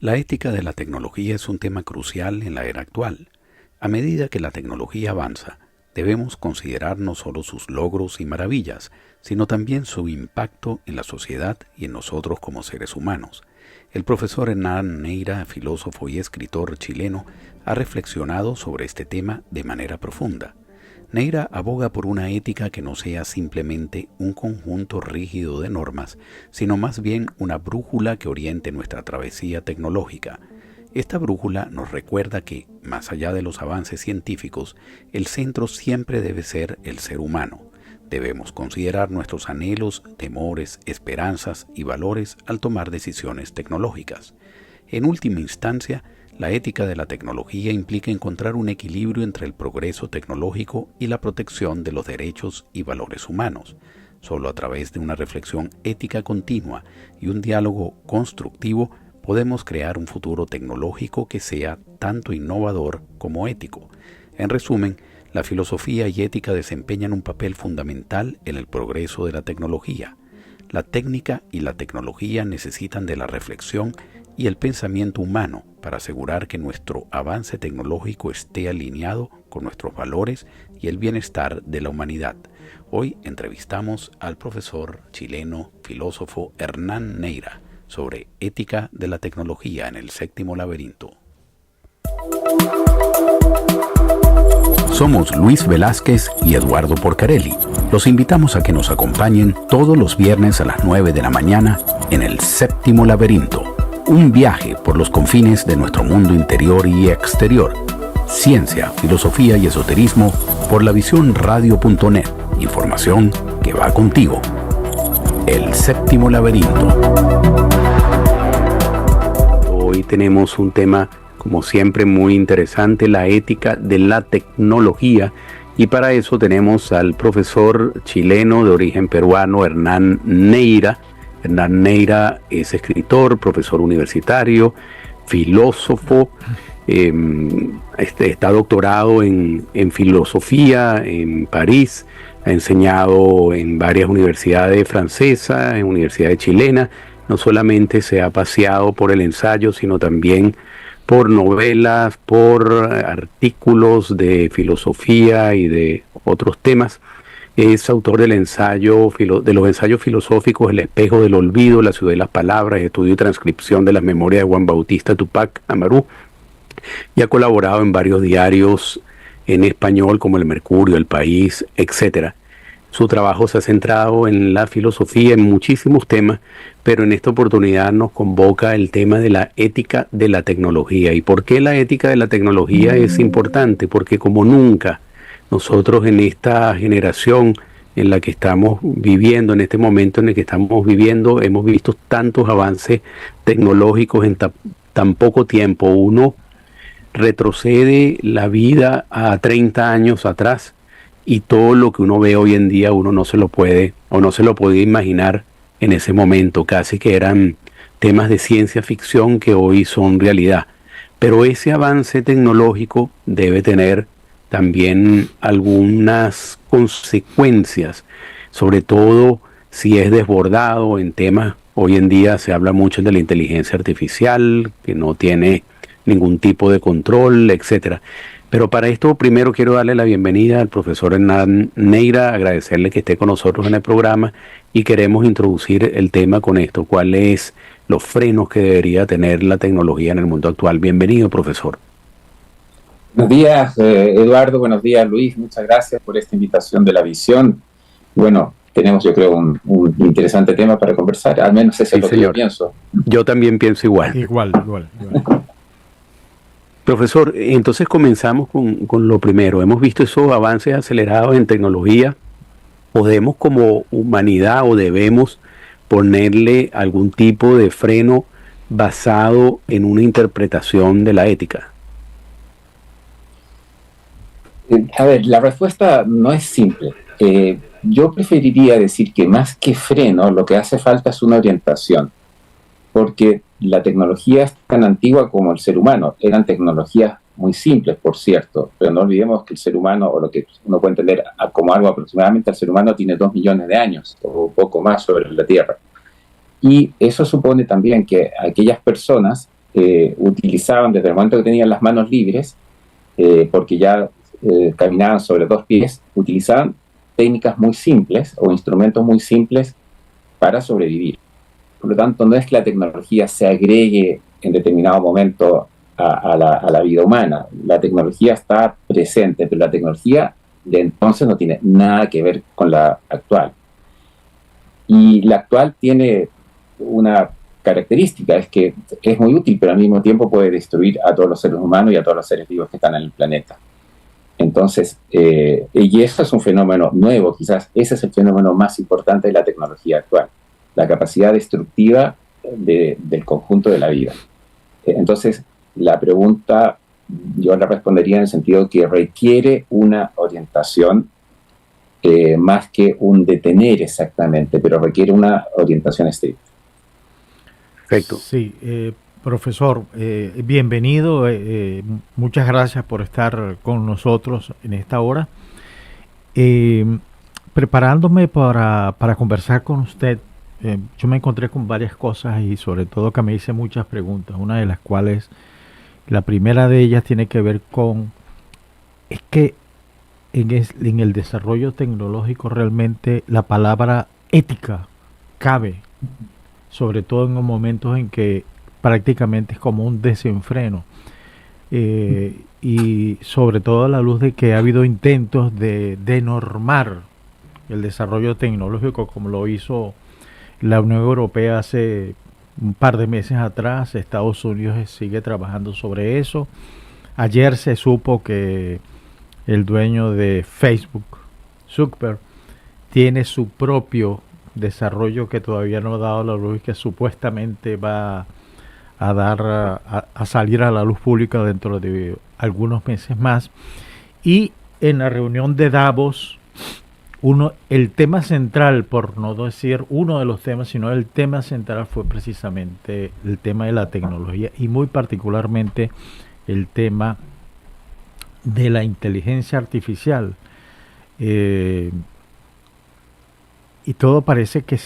La ética de la tecnología es un tema crucial en la era actual. A medida que la tecnología avanza, debemos considerar no solo sus logros y maravillas, sino también su impacto en la sociedad y en nosotros como seres humanos. El profesor Hernán Neira, filósofo y escritor chileno, ha reflexionado sobre este tema de manera profunda. Neira aboga por una ética que no sea simplemente un conjunto rígido de normas, sino más bien una brújula que oriente nuestra travesía tecnológica. Esta brújula nos recuerda que, más allá de los avances científicos, el centro siempre debe ser el ser humano. Debemos considerar nuestros anhelos, temores, esperanzas y valores al tomar decisiones tecnológicas. En última instancia, la ética de la tecnología implica encontrar un equilibrio entre el progreso tecnológico y la protección de los derechos y valores humanos. Solo a través de una reflexión ética continua y un diálogo constructivo podemos crear un futuro tecnológico que sea tanto innovador como ético. En resumen, la filosofía y ética desempeñan un papel fundamental en el progreso de la tecnología. La técnica y la tecnología necesitan de la reflexión y el pensamiento humano para asegurar que nuestro avance tecnológico esté alineado con nuestros valores y el bienestar de la humanidad. Hoy entrevistamos al profesor chileno, filósofo Hernán Neira sobre ética de la tecnología en el séptimo laberinto. Somos Luis Velázquez y Eduardo Porcarelli. Los invitamos a que nos acompañen todos los viernes a las 9 de la mañana en el séptimo laberinto. Un viaje por los confines de nuestro mundo interior y exterior. Ciencia, filosofía y esoterismo por lavisiónradio.net. Información que va contigo. El séptimo laberinto. Hoy tenemos un tema, como siempre, muy interesante, la ética de la tecnología. Y para eso tenemos al profesor chileno de origen peruano, Hernán Neira. Hernán Neira es escritor, profesor universitario, filósofo, está doctorado en filosofía en París, ha enseñado en varias universidades francesas, en universidades chilenas. No solamente se ha paseado por el ensayo, sino también por novelas, por artículos de filosofía y de otros temas. Es autor del de los ensayos filosóficos El espejo del olvido, La ciudad de las palabras, estudio y transcripción de las memorias de Juan Bautista Tupac Amaru, y ha colaborado en varios diarios en español como El Mercurio, El País, etc. Su trabajo se ha centrado en la filosofía en muchísimos temas, pero en esta oportunidad nos convoca el tema de la ética de la tecnología. ¿Y por qué la ética de la tecnología es importante? Porque como nunca, nosotros en esta generación en la que estamos viviendo, en este momento en el que estamos viviendo, hemos visto tantos avances tecnológicos en tan poco tiempo. Uno retrocede la vida a 30 años atrás y todo lo que uno ve hoy en día uno no se lo puede o no se lo podía imaginar en ese momento. Casi que eran temas de ciencia ficción que hoy son realidad. Pero ese avance tecnológico debe tener también algunas consecuencias, sobre todo si es desbordado en temas. Hoy en día se habla mucho de la inteligencia artificial, que no tiene ningún tipo de control, etcétera. Pero para esto primero quiero darle la bienvenida al profesor Hernán Neira, agradecerle que esté con nosotros en el programa y queremos introducir el tema con esto, cuáles los frenos que debería tener la tecnología en el mundo actual. Bienvenido, profesor. Buenos días, Eduardo. Buenos días, Luis. Muchas gracias por esta invitación de La Visión. Bueno, tenemos, yo creo, un interesante tema para conversar. Al menos eso es lo que yo pienso. Yo también pienso igual. Igual. Profesor, entonces comenzamos con lo primero. Hemos visto esos avances acelerados en tecnología. ¿Podemos como humanidad o debemos ponerle algún tipo de freno basado en una interpretación de la ética? A ver, la respuesta no es simple. Yo preferiría decir que más que freno, lo que hace falta es una orientación. Porque la tecnología es tan antigua como el ser humano. Eran tecnologías muy simples, por cierto, pero no olvidemos que el ser humano, o lo que uno puede entender como algo aproximadamente, el ser humano tiene 2 millones de años, o un poco más sobre la Tierra. Y eso supone también que aquellas personas utilizaban desde el momento que tenían las manos libres, porque ya caminaban sobre dos pies, utilizaban técnicas muy simples o instrumentos muy simples para sobrevivir. Por lo tanto, no es que la tecnología se agregue en determinado momento a la vida humana. La tecnología está presente, pero la tecnología de entonces no tiene nada que ver con la actual. Y la actual tiene una característica, es que es muy útil, pero al mismo tiempo puede destruir a todos los seres humanos y a todos los seres vivos que están en el planeta. Entonces, y eso es un fenómeno nuevo, quizás ese es el fenómeno más importante de la tecnología actual, la capacidad destructiva del conjunto de la vida. Entonces, la pregunta yo la respondería en el sentido que requiere una orientación más que un detener exactamente, pero requiere una orientación estricta. Perfecto. Sí, profesor, bienvenido, muchas gracias por estar con nosotros en esta hora. Preparándome para conversar con usted, yo me encontré con varias cosas y sobre todo que me hice muchas preguntas, una de las cuales, la primera de ellas tiene que ver con, es que en el desarrollo tecnológico realmente la palabra ética cabe, sobre todo en los momentos en que prácticamente es como un desenfreno, y sobre todo a la luz de que ha habido intentos de normar el desarrollo tecnológico como lo hizo la Unión Europea hace un par de meses atrás. Estados Unidos sigue trabajando sobre eso. Ayer se supo que el dueño de Facebook, Zuckerberg, tiene su propio desarrollo que todavía no ha dado la luz y que supuestamente va a salir a la luz pública dentro de algunos meses más. Y en la reunión de Davos, el tema central, por no decir uno de los temas, sino el tema central fue precisamente el tema de la tecnología y muy particularmente el tema de la inteligencia artificial. Y todo parece que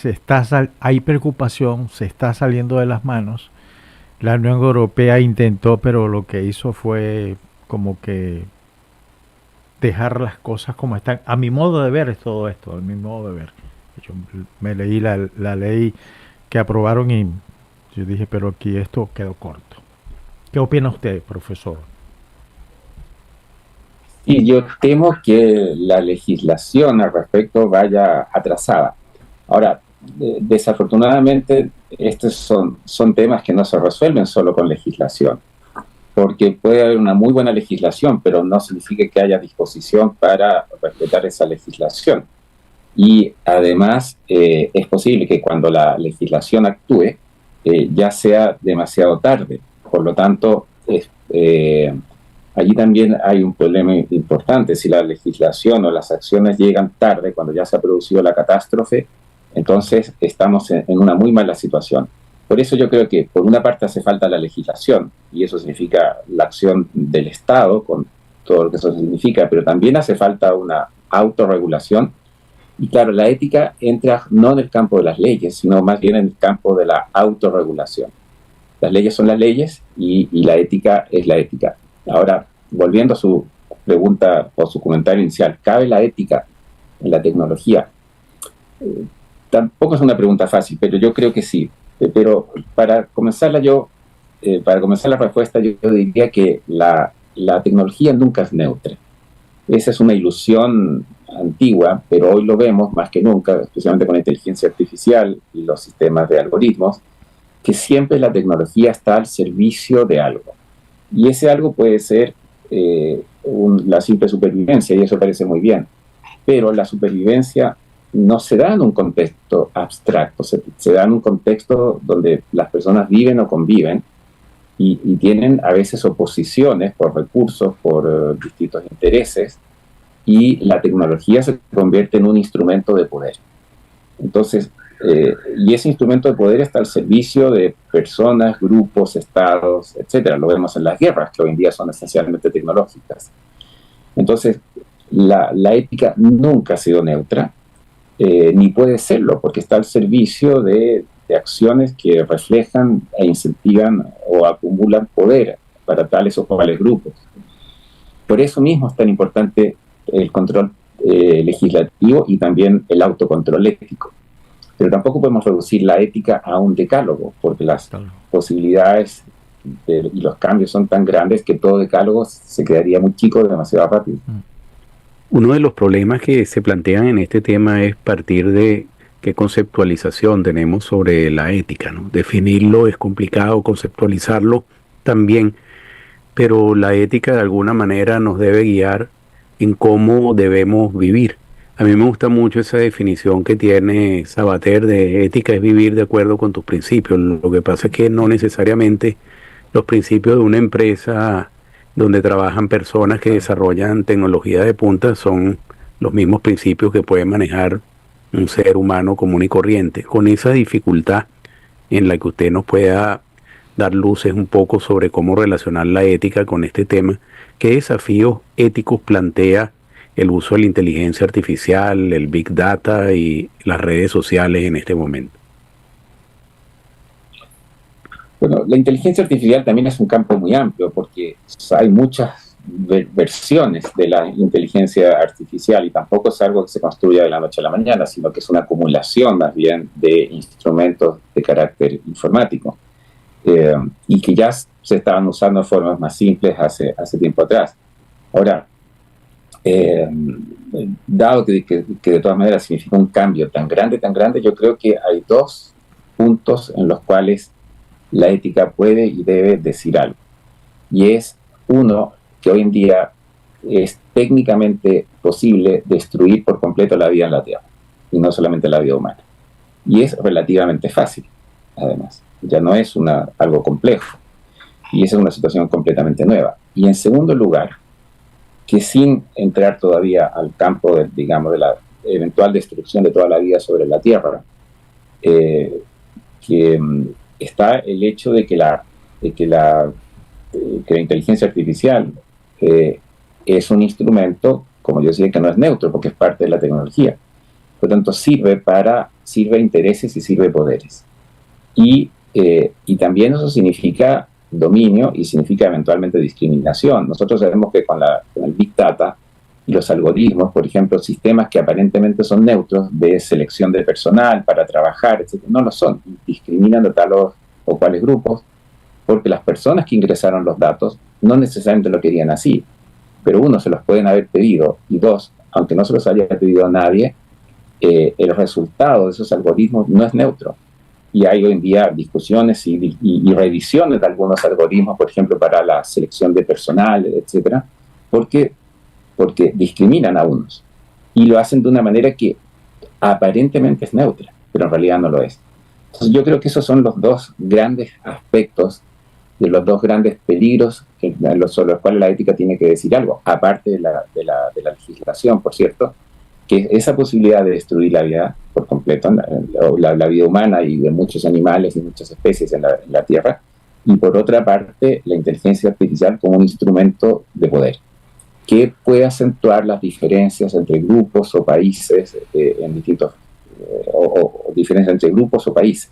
hay preocupación, se está saliendo de las manos. La Unión Europea intentó, pero lo que hizo fue como que dejar las cosas como están. A mi modo de ver es todo esto, a mi modo de ver. Yo me leí la ley que aprobaron y yo dije, pero aquí esto quedó corto. ¿Qué opina usted, profesor? Y yo temo que la legislación al respecto vaya atrasada. Ahora, desafortunadamente, estos son temas que no se resuelven solo con legislación, porque puede haber una muy buena legislación, pero no significa que haya disposición para respetar esa legislación. Y además, es posible que cuando la legislación actúe, ya sea demasiado tarde. Por lo tanto, allí también hay un problema importante. Si la legislación o las acciones llegan tarde, cuando ya se ha producido la catástrofe, entonces estamos en una muy mala situación. Por eso yo creo que por una parte hace falta la legislación, y eso significa la acción del Estado, con todo lo que eso significa, pero también hace falta una autorregulación. Y claro, la ética entra no en el campo de las leyes, sino más bien en el campo de la autorregulación. Las leyes son las leyes y la ética es la ética. Ahora, volviendo a su pregunta o su comentario inicial, ¿cabe la ética en la tecnología? Tampoco es una pregunta fácil, pero yo creo que sí. Pero para comenzar la respuesta, yo diría que la tecnología nunca es neutra. Esa es una ilusión antigua, pero hoy lo vemos más que nunca, especialmente con la inteligencia artificial y los sistemas de algoritmos, que siempre la tecnología está al servicio de algo. Y ese algo puede ser la simple supervivencia, y eso parece muy bien. Pero la supervivencia no se da en un contexto abstracto, se da en un contexto donde las personas viven o conviven y tienen a veces oposiciones por recursos, por distintos intereses, y la tecnología se convierte en un instrumento de poder. Entonces, y ese instrumento de poder está al servicio de personas, grupos, estados, etcétera. Lo vemos en las guerras, que hoy en día son esencialmente tecnológicas. Entonces, la ética nunca ha sido neutra, ni puede serlo, porque está al servicio de de acciones que reflejan e incentivan o acumulan poder para tales o cuales grupos. Por eso mismo es tan importante el control legislativo y también el autocontrol ético. Pero tampoco podemos reducir la ética a un decálogo, porque las posibilidades y los cambios son tan grandes que todo decálogo se quedaría muy chico demasiado rápido. Uno de los problemas que se plantean en este tema es partir de qué conceptualización tenemos sobre la ética, ¿no? Definirlo es complicado, conceptualizarlo también, pero la ética de alguna manera nos debe guiar en cómo debemos vivir. A mí me gusta mucho esa definición que tiene Sabater de ética es vivir de acuerdo con tus principios. Lo que pasa es que no necesariamente los principios de una empresa donde trabajan personas que desarrollan tecnología de punta son los mismos principios que puede manejar un ser humano común y corriente. Con esa dificultad en la que usted nos pueda dar luces un poco sobre cómo relacionar la ética con este tema, ¿qué desafíos éticos plantea el uso de la inteligencia artificial, el Big Data y las redes sociales en este momento? Bueno, la inteligencia artificial también es un campo muy amplio porque hay muchas versiones de la inteligencia artificial y tampoco es algo que se construya de la noche a la mañana, sino que es una acumulación más bien de instrumentos de carácter informático y que ya se estaban usando de formas más simples hace tiempo atrás. Ahora, dado que de todas maneras significa un cambio tan grande, yo creo que hay dos puntos en los cuales la ética puede y debe decir algo. Y es, uno, que hoy en día es técnicamente posible destruir por completo la vida en la Tierra, y no solamente la vida humana. Y es relativamente fácil, además. Ya no es algo complejo. Y esa es una situación completamente nueva. Y en segundo lugar, que sin entrar todavía al campo de la eventual destrucción de toda la vida sobre la Tierra, está el hecho de que la inteligencia artificial es un instrumento, como yo decía, que no es neutro porque es parte de la tecnología. Por lo tanto, sirve intereses y sirve poderes. Y también eso significa dominio y significa eventualmente discriminación. Nosotros sabemos que con el Big Data y los algoritmos, por ejemplo, sistemas que aparentemente son neutros de selección de personal para trabajar, etc., no lo son, discriminan de tal o cuales grupos, porque las personas que ingresaron los datos no necesariamente lo querían así, pero uno, se los pueden haber pedido, y dos, aunque no se los haya pedido a nadie, el resultado de esos algoritmos no es neutro. Y hay hoy en día discusiones y revisiones de algunos algoritmos, por ejemplo, para la selección de personal, etcétera, porque discriminan a unos y lo hacen de una manera que aparentemente es neutra, pero en realidad no lo es. Entonces yo creo que esos son los dos grandes aspectos de los dos grandes peligros sobre los cuales la ética tiene que decir algo, aparte de la legislación, por cierto, que esa posibilidad de destruir la vida por completo, la vida humana y de muchos animales y muchas especies en la Tierra, y por otra parte la inteligencia artificial como un instrumento de poder que puede acentuar las diferencias entre grupos o países o diferencias entre grupos o países.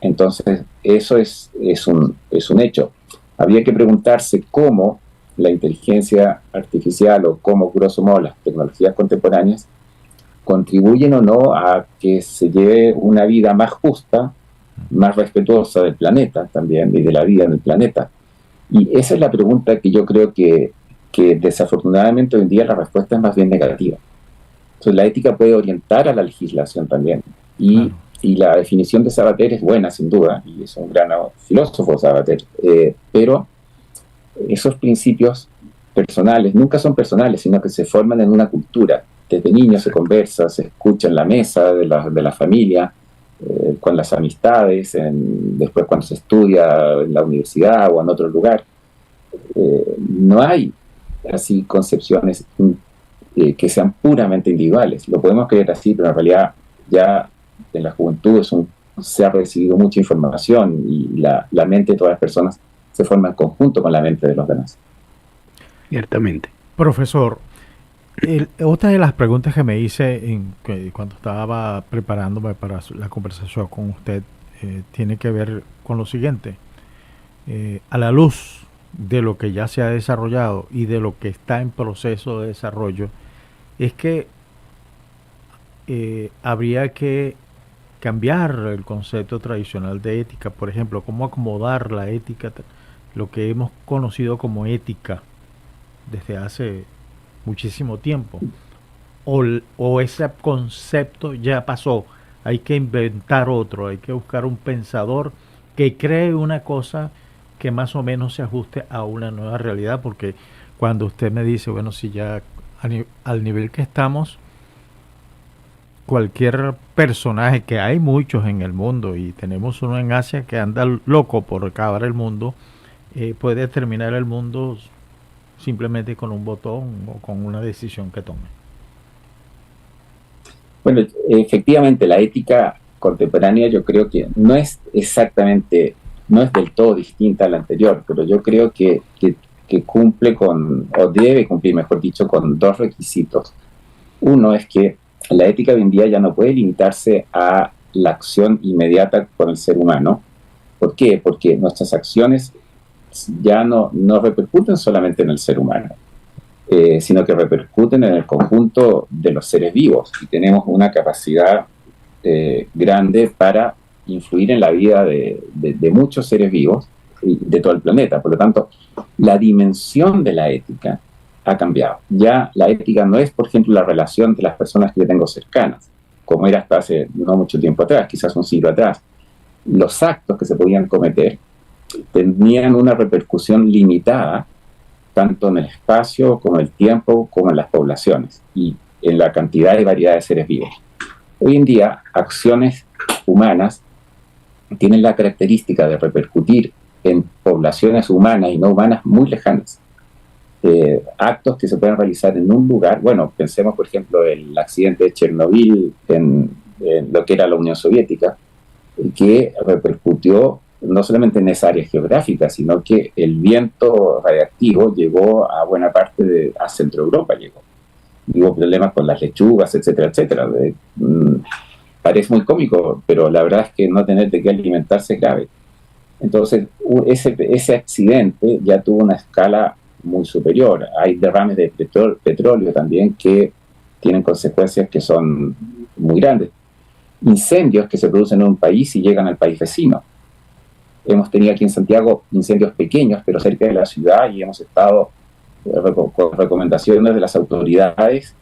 Entonces, eso es un hecho. Habría que preguntarse cómo la inteligencia artificial o cómo, grosso modo, las tecnologías contemporáneas contribuyen o no a que se lleve una vida más justa, más respetuosa del planeta también y de la vida en el planeta. Y esa es la pregunta que yo creo que desafortunadamente hoy en día la respuesta es más bien negativa. Entonces la ética puede orientar a la legislación también. Y la definición de Sabater es buena, sin duda, y es un gran filósofo Sabater. Pero esos principios personales nunca son personales, sino que se forman en una cultura. Desde niños se conversa, se escucha en la mesa de la familia, con las amistades, después cuando se estudia en la universidad o en otro lugar. No hay así concepciones que sean puramente individuales. Lo podemos creer así, pero en realidad ya en la juventud se ha recibido mucha información y la mente de todas las personas se forma en conjunto con la mente de los demás. Ciertamente. Profesor, Otra de las preguntas que me hice cuando estaba preparándome para la conversación con usted tiene que ver con lo siguiente. A la luz de lo que ya se ha desarrollado y de lo que está en proceso de desarrollo, es que habría que cambiar el concepto tradicional de ética. Por ejemplo, cómo acomodar la ética, lo que hemos conocido como ética desde hace muchísimo tiempo, o ese concepto ya pasó, hay que inventar otro, hay que buscar un pensador que cree una cosa que más o menos se ajuste a una nueva realidad, porque cuando usted me dice, bueno, si ya al nivel que estamos, cualquier personaje, que hay muchos en el mundo y tenemos uno en Asia que anda loco por acabar el mundo, puede terminar el mundo simplemente con un botón o con una decisión que tome. Bueno, efectivamente, la ética contemporánea yo creo que no es exactamente, no es del todo distinta a la anterior, pero yo creo que cumple con, o debe cumplir, mejor dicho, con dos requisitos. Uno es que la ética hoy en día ya no puede limitarse a la acción inmediata con el ser humano. ¿Por qué? Porque nuestras acciones ya no repercuten solamente en el ser humano, sino que repercuten en el conjunto de los seres vivos, y tenemos una capacidad grande para influir en la vida de muchos seres vivos y de todo el planeta. Por lo tanto, la dimensión de la ética ha cambiado. Ya la ética no es, por ejemplo, la relación de las personas que yo tengo cercanas, como era hasta hace no mucho tiempo atrás, quizás un siglo atrás. Los actos que se podían cometer tenían una repercusión limitada, tanto en el espacio como en el tiempo, como en las poblaciones y en la cantidad y variedad de seres vivos. Hoy en día, acciones humanas tienen la característica de repercutir en poblaciones humanas y no humanas muy lejanas. Actos que se pueden realizar en un lugar, bueno, pensemos por ejemplo el accidente de Chernobyl en lo que era la Unión Soviética, que repercutió no solamente en esa área geográfica, sino que el viento radiactivo llegó a buena parte a Centro Europa, hubo problemas con las lechugas, etcétera, etcétera. Parece muy cómico, pero la verdad es que no tener de qué alimentarse es grave. Entonces, ese accidente ya tuvo una escala muy superior. Hay derrames de petróleo también que tienen consecuencias que son muy grandes. Incendios que se producen en un país y llegan al país vecino. Hemos tenido aquí en Santiago incendios pequeños, pero cerca de la ciudad, y hemos estado con recomendaciones de las autoridades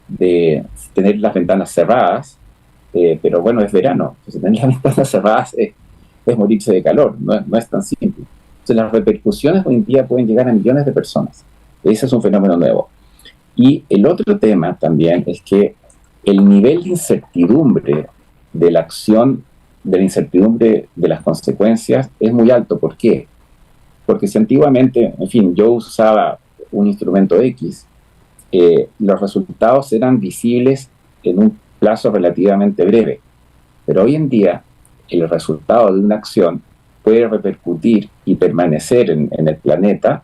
de tener las ventanas cerradas, pero bueno, es verano, entonces tener las ventanas cerradas es morirse de calor, no es tan simple. Entonces las repercusiones hoy en día pueden llegar a millones de personas. Ese es un fenómeno nuevo. Y el otro tema también es que el nivel de incertidumbre de la acción, de la incertidumbre de las consecuencias es muy alto. ¿Por qué? Porque si antiguamente, en fin, yo usaba un instrumento X, los resultados eran visibles en un plazo relativamente breve. Pero hoy en día, el resultado de una acción puede repercutir y permanecer en el planeta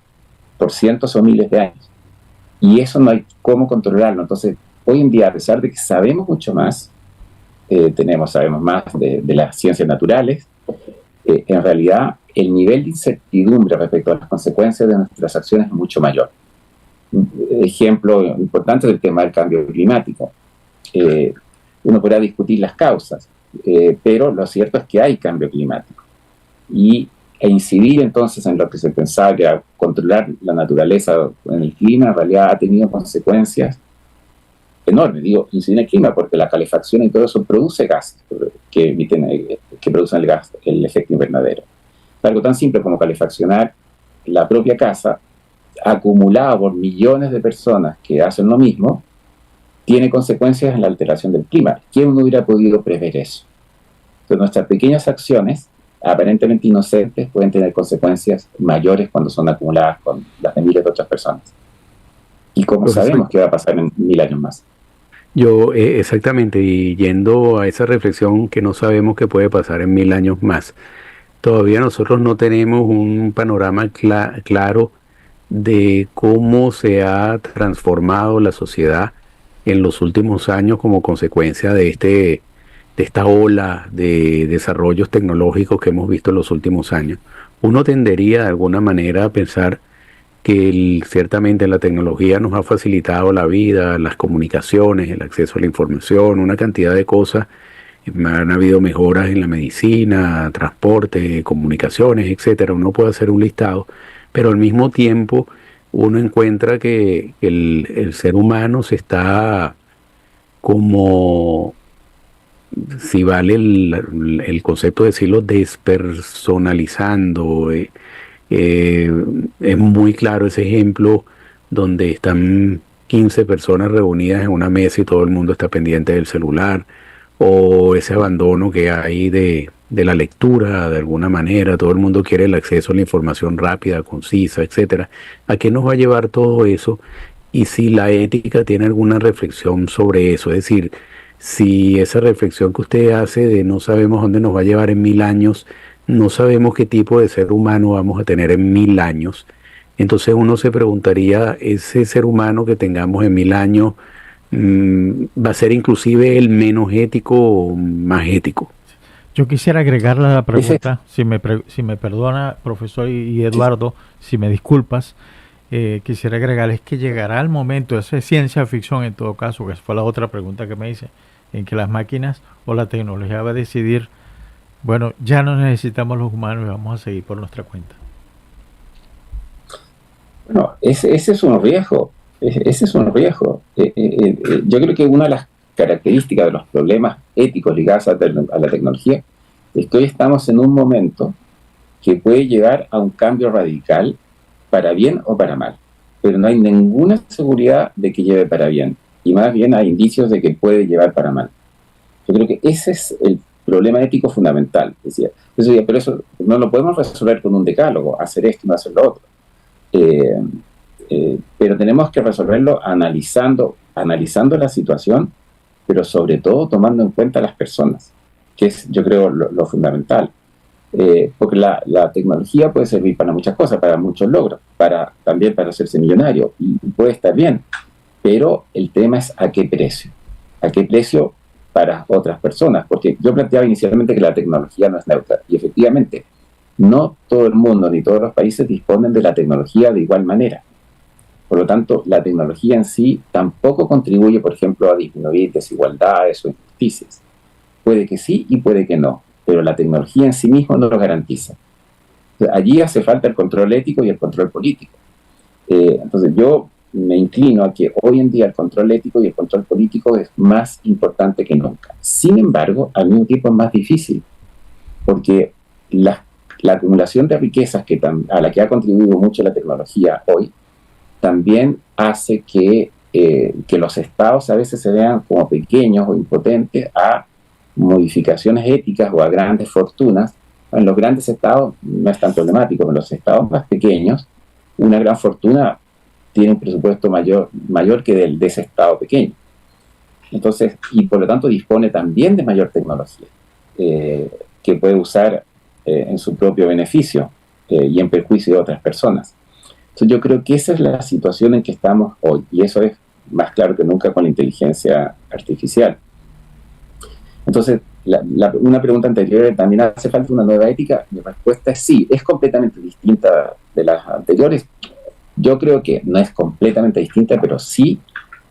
por cientos o miles de años. Y eso no hay cómo controlarlo. Entonces, hoy en día, a pesar de que sabemos mucho más, sabemos más de las ciencias naturales, en realidad el nivel de incertidumbre respecto a las consecuencias de nuestras acciones es mucho mayor. Ejemplo importante es el tema del cambio climático. Uno podrá discutir las causas, pero lo cierto es que hay cambio climático. E incidir entonces en lo que se pensaba que era controlar la naturaleza en el clima, en realidad ha tenido consecuencias enormes. Digo, incidir en el clima porque la calefacción y todo eso produce gases que producen el efecto invernadero. Algo tan simple como calefaccionar la propia casa, acumulada por millones de personas que hacen lo mismo, tiene consecuencias en la alteración del clima. ¿Quién no hubiera podido prever eso? Entonces, nuestras pequeñas acciones, aparentemente inocentes, pueden tener consecuencias mayores cuando son acumuladas con las de miles de otras personas. ¿Y cómo sabemos qué va a pasar en 1000 años más? Yo, exactamente, y yendo a esa reflexión que no sabemos qué puede pasar en 1000 años más, todavía nosotros no tenemos un panorama claro de cómo se ha transformado la sociedad en los últimos años como consecuencia de esta ola de desarrollos tecnológicos que hemos visto en los últimos años. Uno tendería de alguna manera a pensar que ciertamente la tecnología nos ha facilitado la vida, las comunicaciones, el acceso a la información, una cantidad de cosas. Han habido mejoras en la medicina, transporte, comunicaciones, etcétera. Uno puede hacer un listado, pero al mismo tiempo uno encuentra que el ser humano se está como, si vale el concepto de decirlo, despersonalizando. Es muy claro ese ejemplo donde están 15 personas reunidas en una mesa y todo el mundo está pendiente del celular, o ese abandono que hay de la lectura de alguna manera. Todo el mundo quiere el acceso a la información rápida, concisa, etcétera. ¿A qué nos va a llevar todo eso? Y si la ética tiene alguna reflexión sobre eso, es decir, si esa reflexión que usted hace de no sabemos dónde nos va a llevar en 1000 años, no sabemos qué tipo de ser humano vamos a tener en 1000 años, entonces uno se preguntaría, ese ser humano que tengamos en 1000 años, va a ser inclusive el menos ético o más ético. Yo quisiera agregarle a la pregunta, si me perdona, profesor y Eduardo, si me disculpas, quisiera agregar, es que llegará el momento, esa es ciencia ficción en todo caso, que fue la otra pregunta que me hice, en que las máquinas o la tecnología va a decidir, bueno, ya no necesitamos los humanos y vamos a seguir por nuestra cuenta. Bueno, ese es un riesgo. Ese es un riesgo. Yo creo que una de las características de los problemas éticos ligados a la tecnología es que hoy estamos en un momento que puede llegar a un cambio radical para bien o para mal, pero no hay ninguna seguridad de que lleve para bien, y más bien hay indicios de que puede llevar para mal. Yo creo que ese es el problema ético fundamental. Pero eso no lo podemos resolver con un decálogo, hacer esto y no hacer lo otro. Pero tenemos que resolverlo analizando la situación, pero sobre todo tomando en cuenta a las personas, que es, yo creo, lo fundamental. Porque la tecnología puede servir para muchas cosas, para muchos logros, también para hacerse millonario, y puede estar bien, pero el tema es a qué precio para otras personas, porque yo planteaba inicialmente que la tecnología no es neutra, y efectivamente no todo el mundo ni todos los países disponen de la tecnología de igual manera. Por lo tanto, la tecnología en sí tampoco contribuye, por ejemplo, a disminuir desigualdades o injusticias. Puede que sí y puede que no, pero la tecnología en sí misma no lo garantiza. Allí hace falta el control ético y el control político. Entonces yo me inclino a que hoy en día el control ético y el control político es más importante que nunca. Sin embargo, al mismo tiempo es más difícil, porque la acumulación de riquezas a la que ha contribuido mucho la tecnología hoy, también hace que los estados a veces se vean como pequeños o impotentes a modificaciones éticas o a grandes fortunas. En los grandes estados no es tan problemático, pero en los estados más pequeños, una gran fortuna tiene un presupuesto mayor que de ese estado pequeño. Entonces, y por lo tanto dispone también de mayor tecnología, que puede usar en su propio beneficio y en perjuicio de otras personas. Entonces yo creo que esa es la situación en que estamos hoy, y eso es más claro que nunca con la inteligencia artificial. Entonces, una pregunta anterior, ¿también hace falta una nueva ética? Mi respuesta es sí, es completamente distinta de las anteriores. Yo creo que no es completamente distinta, pero sí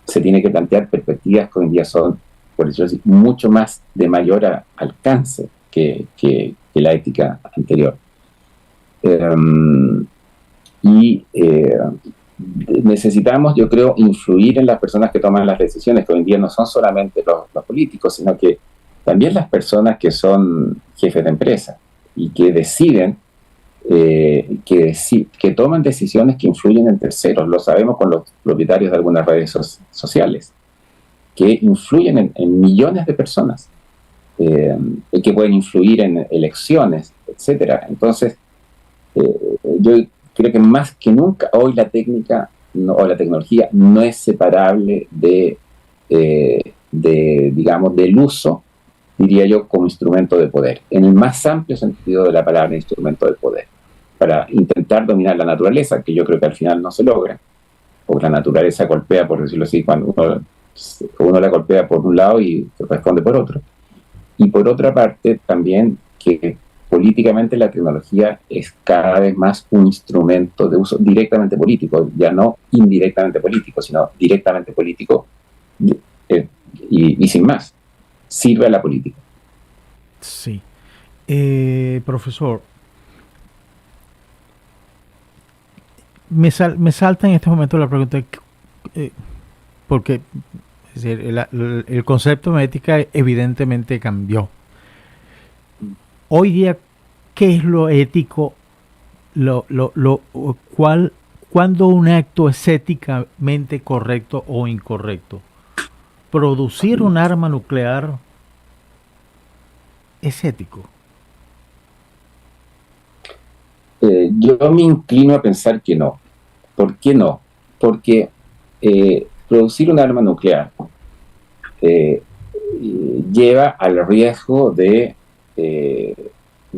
se tiene que plantear perspectivas que hoy en día son, por decirlo así, mucho más de mayor alcance que la ética anterior. Necesitamos, yo creo, influir en las personas que toman las decisiones, que hoy en día no son solamente los políticos, sino que también las personas que son jefes de empresa y que deciden, que toman decisiones que influyen en terceros. Lo sabemos con los propietarios de algunas redes sociales, que influyen en millones de personas, y que pueden influir en elecciones, etcétera. Entonces, yo creo que más que nunca hoy la técnica o la tecnología no es separable digamos, del uso, diría yo, como instrumento de poder, en el más amplio sentido de la palabra instrumento de poder. para intentar dominar la naturaleza, que yo creo que al final no se logra, porque la naturaleza golpea, por decirlo así, cuando uno la golpea por un lado y responde por otro. Y por otra parte, también que políticamente la tecnología es cada vez más un instrumento de uso directamente político, ya no indirectamente político, sino directamente político, y sin más, sirve a la política. Sí. Profesor, me salta en este momento la pregunta, porque es decir, el concepto de ética evidentemente cambió. Hoy día, ¿qué es lo ético? ¿Cuándo un acto es éticamente correcto o incorrecto? ¿Producir un arma nuclear es ético? Yo me inclino a pensar que no. ¿Por qué no? Porque producir un arma nuclear lleva al riesgo de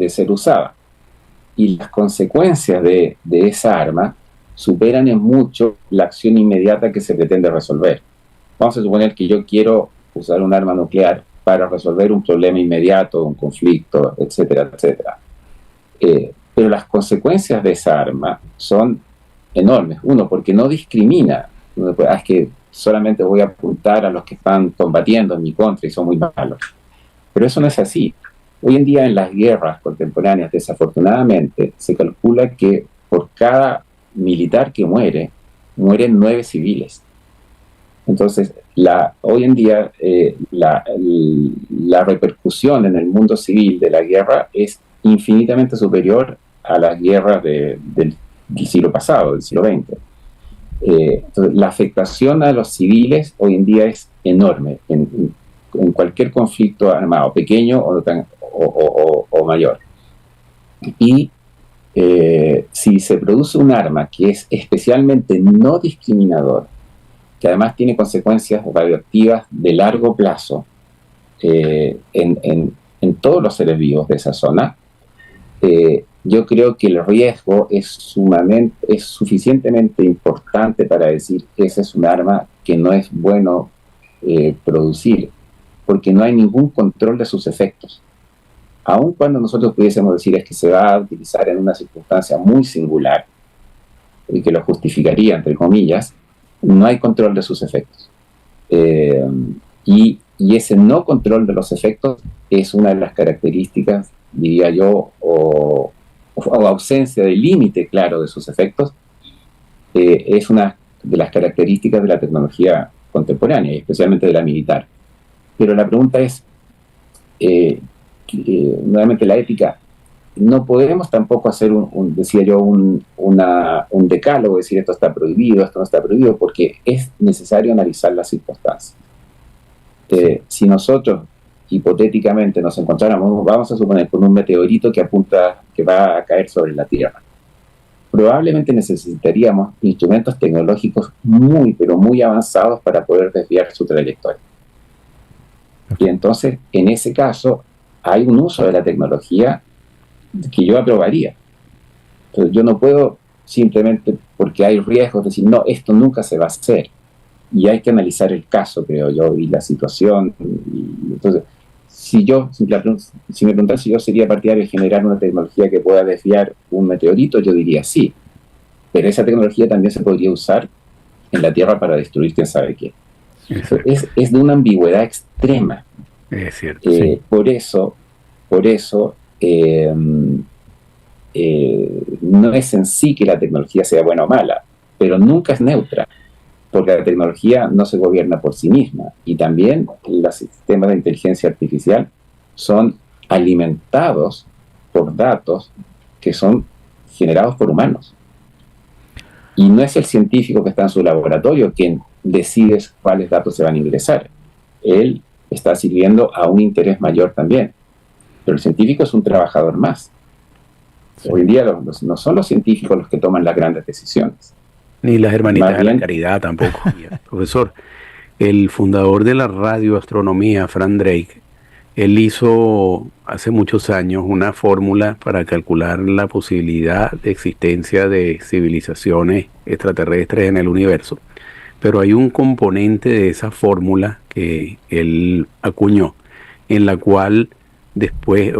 ser usada. Y las consecuencias de esa arma superan en mucho la acción inmediata que se pretende resolver. Vamos a suponer que yo quiero usar un arma nuclear para resolver un problema inmediato, un conflicto, etcétera, etcétera. Pero las consecuencias de esa arma son enormes. Uno, porque no discrimina. Es que solamente voy a apuntar a los que están combatiendo en mi contra y son muy malos. Pero eso no es así. Hoy en día en las guerras contemporáneas, desafortunadamente, se calcula que por cada militar que muere, mueren 9 civiles. Entonces, hoy en día la repercusión en el mundo civil de la guerra es infinitamente superior a las guerras del siglo pasado, del siglo XX. Entonces, la afectación a los civiles hoy en día es enorme en cualquier conflicto armado, pequeño o mayor. Y si se produce un arma que es especialmente no discriminador, que además tiene consecuencias radioactivas de largo plazo en todos los seres vivos de esa zona, yo creo que el riesgo es suficientemente importante para decir que esa es un arma que no es bueno producir, porque no hay ningún control de sus efectos. Aun cuando nosotros pudiésemos decir es que se va a utilizar en una circunstancia muy singular y que lo justificaría, entre comillas, no hay control de sus efectos. Y ese no control de los efectos es una de las características, diría yo, o ausencia de límite claro de sus efectos, es una de las características de la tecnología contemporánea, y especialmente de la militar. Pero la pregunta es, nuevamente la ética, no podemos tampoco hacer decía yo, un decálogo, decir esto está prohibido, esto no está prohibido, porque es necesario analizar las circunstancias. Si nosotros hipotéticamente nos encontráramos, vamos a suponer, con un meteorito que apunta que va a caer sobre la Tierra, probablemente necesitaríamos instrumentos tecnológicos muy, pero muy avanzados para poder desviar su trayectoria. Y entonces, en ese caso, hay un uso de la tecnología que yo aprobaría. Entonces, yo no puedo simplemente, porque hay riesgos, decir, no, esto nunca se va a hacer. Y hay que analizar el caso, creo yo, y la situación. Y entonces, si me preguntan si yo sería partidario de generar una tecnología que pueda desviar un meteorito, yo diría sí. Pero esa tecnología también se podría usar en la Tierra para destruir quién sabe qué. Es de una ambigüedad extrema. Es cierto. Sí. Por eso no es en sí que la tecnología sea buena o mala, pero nunca es neutra, porque la tecnología no se gobierna por sí misma, y también los sistemas de inteligencia artificial son alimentados por datos que son generados por humanos. Y no es el científico que está en su laboratorio quien decide cuáles datos se van a ingresar. Él está sirviendo a un interés mayor también. Pero el científico es un trabajador más. Sí. Hoy en día no son los científicos los que toman las grandes decisiones. Ni las hermanitas de la caridad tampoco. Profesor, el fundador de la radioastronomía, Frank Drake, Él hizo hace muchos años una fórmula para calcular la posibilidad de existencia de civilizaciones extraterrestres en el universo. Pero hay un componente de esa fórmula que él acuñó, en la cual después,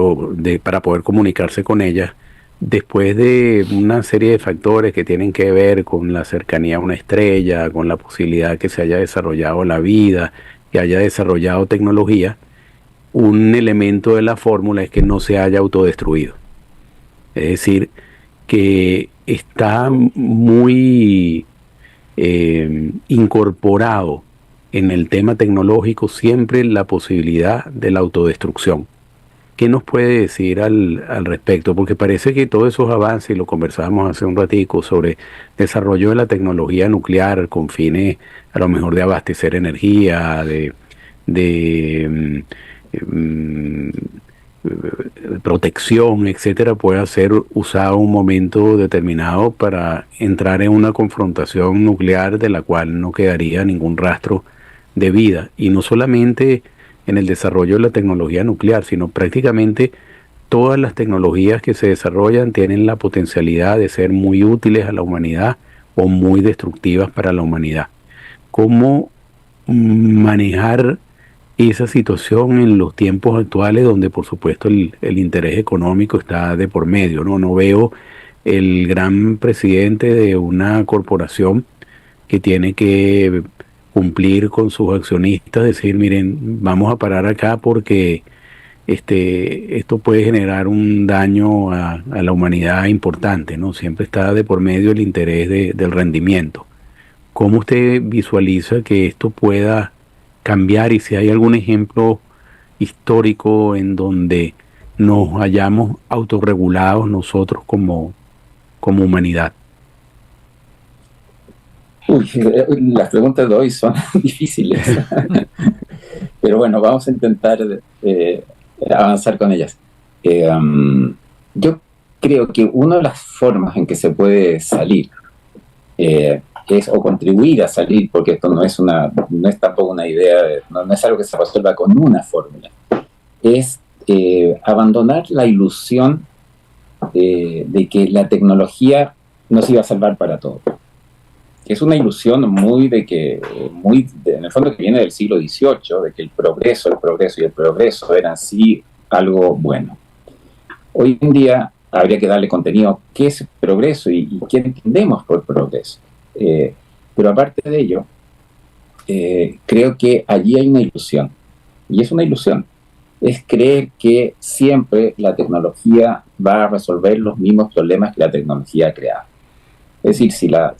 para poder comunicarse con ellas, después de una serie de factores que tienen que ver con la cercanía a una estrella, con la posibilidad que se haya desarrollado la vida, que haya desarrollado tecnología, un elemento de la fórmula es que no se haya autodestruido. Es decir, que está muy incorporado en el tema tecnológico siempre la posibilidad de la autodestrucción. ¿Qué nos puede decir al respecto? Porque parece que todos esos avances, y lo conversábamos hace un ratico, sobre desarrollo de la tecnología nuclear con fines a lo mejor de abastecer energía, de protección, etcétera, puede ser usado en un momento determinado para entrar en una confrontación nuclear de la cual no quedaría ningún rastro de vida. Y no solamente en el desarrollo de la tecnología nuclear, sino prácticamente todas las tecnologías que se desarrollan tienen la potencialidad de ser muy útiles a la humanidad o muy destructivas para la humanidad. ¿Cómo manejar esa situación en los tiempos actuales donde por supuesto el interés económico está de por medio? No veo el gran presidente de una corporación que tiene que cumplir con sus accionistas, decir, miren, vamos a parar acá porque esto puede generar un daño a la humanidad importante, ¿no? Siempre está de por medio el interés del rendimiento. ¿Cómo usted visualiza que esto pueda cambiar, y si hay algún ejemplo histórico en donde nos hayamos autorregulados nosotros como humanidad? Uy, las preguntas de hoy son difíciles, pero bueno, vamos a intentar avanzar con ellas. Yo creo que una de las formas en que se puede salir es, o contribuir a salir, porque esto no es tampoco una idea, no es algo que se resuelva con una fórmula, es abandonar la ilusión de que la tecnología nos iba a salvar para todo. Que es una ilusión en el fondo, que viene del siglo XVIII, de que el progreso eran sí algo bueno. Hoy en día habría que darle contenido, qué es progreso y qué entendemos por progreso. Pero aparte de ello, creo que allí hay una ilusión, y es una ilusión. Es creer que siempre la tecnología va a resolver los mismos problemas que la tecnología ha creado. Es decir, si la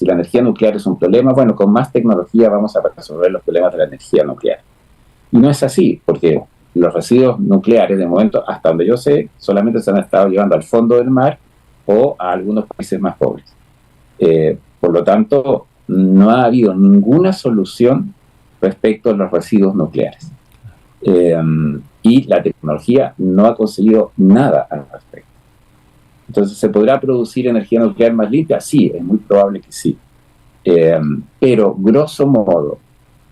energía nuclear es un problema, bueno, con más tecnología vamos a resolver los problemas de la energía nuclear. Y no es así, porque los residuos nucleares, de momento, hasta donde yo sé, solamente se han estado llevando al fondo del mar o a algunos países más pobres. Por lo tanto, no ha habido ninguna solución respecto a los residuos nucleares. Y la tecnología no ha conseguido nada al respecto. Entonces, ¿se podrá producir energía nuclear más limpia? Sí, es muy probable que sí. Pero, grosso modo,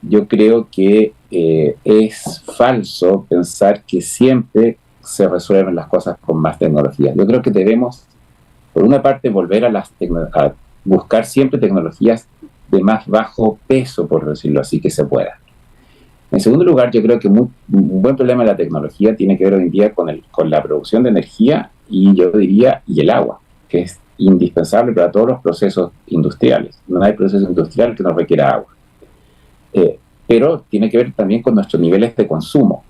yo creo que es falso pensar que siempre se resuelven las cosas con más tecnología. Yo creo que debemos, por una parte, volver a buscar siempre tecnologías de más bajo peso, por decirlo así, que se pueda. En segundo lugar, yo creo que un buen problema de la tecnología tiene que ver hoy en día con la producción de energía y el agua, que es indispensable para todos los procesos industriales. No hay proceso industrial que no requiera agua. Pero tiene que ver también con nuestros niveles de consumo.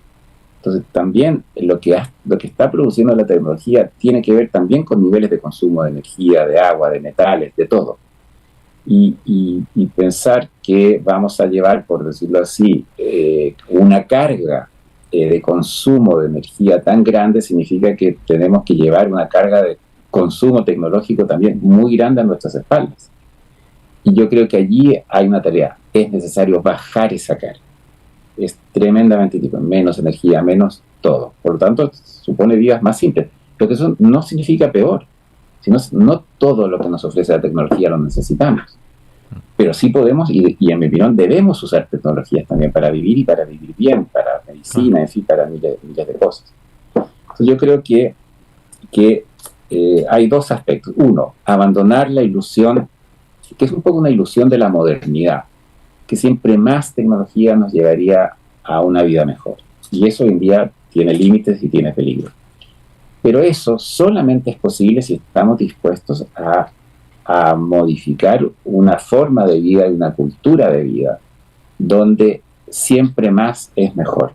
Entonces, también lo que está produciendo la tecnología tiene que ver también con niveles de consumo de energía, de agua, de metales, de todo. Y pensar que vamos a llevar, por decirlo así, una carga de consumo de energía tan grande significa que tenemos que llevar una carga de consumo tecnológico también muy grande a nuestras espaldas. Y yo creo que allí hay una tarea. Es necesario bajar esa carga. Es tremendamente menos energía, menos todo. Por lo tanto, supone vidas más simples. Lo que eso no significa peor, sino no todo lo que nos ofrece la tecnología lo necesitamos. Pero sí podemos, y en mi opinión debemos usar tecnologías también para vivir y para vivir bien, para medicina, en fin, para miles de cosas. Entonces yo creo que hay dos aspectos. Uno, abandonar la ilusión, que es un poco una ilusión de la modernidad, que siempre más tecnología nos llevaría a una vida mejor. Y eso hoy en día tiene límites y tiene peligro. Pero eso solamente es posible si estamos dispuestos a modificar una forma de vida y una cultura de vida donde siempre más es mejor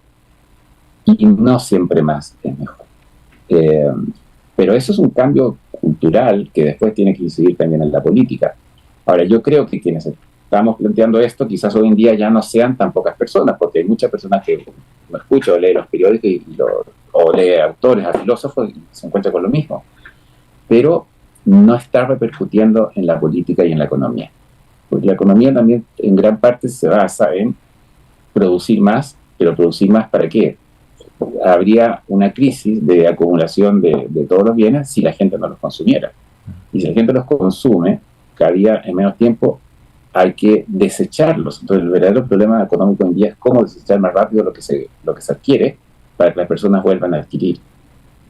y no siempre más es mejor. Pero eso es un cambio cultural que después tiene que incidir también en la política. Ahora, yo creo que quienes estamos planteando esto quizás hoy en día ya no sean tan pocas personas, porque hay muchas personas que lo escuchan o leen los periódicos o lee autores, a filósofos y se encuentran con lo mismo. Pero no está repercutiendo en la política y en la economía. Porque la economía también en gran parte se basa en producir más, pero producir más ¿para qué? Habría una crisis de acumulación de todos los bienes si la gente no los consumiera. Y si la gente los consume, cada día en menos tiempo hay que desecharlos. Entonces el verdadero problema económico hoy en día es cómo desechar más rápido lo que se adquiere para que las personas vuelvan a adquirir.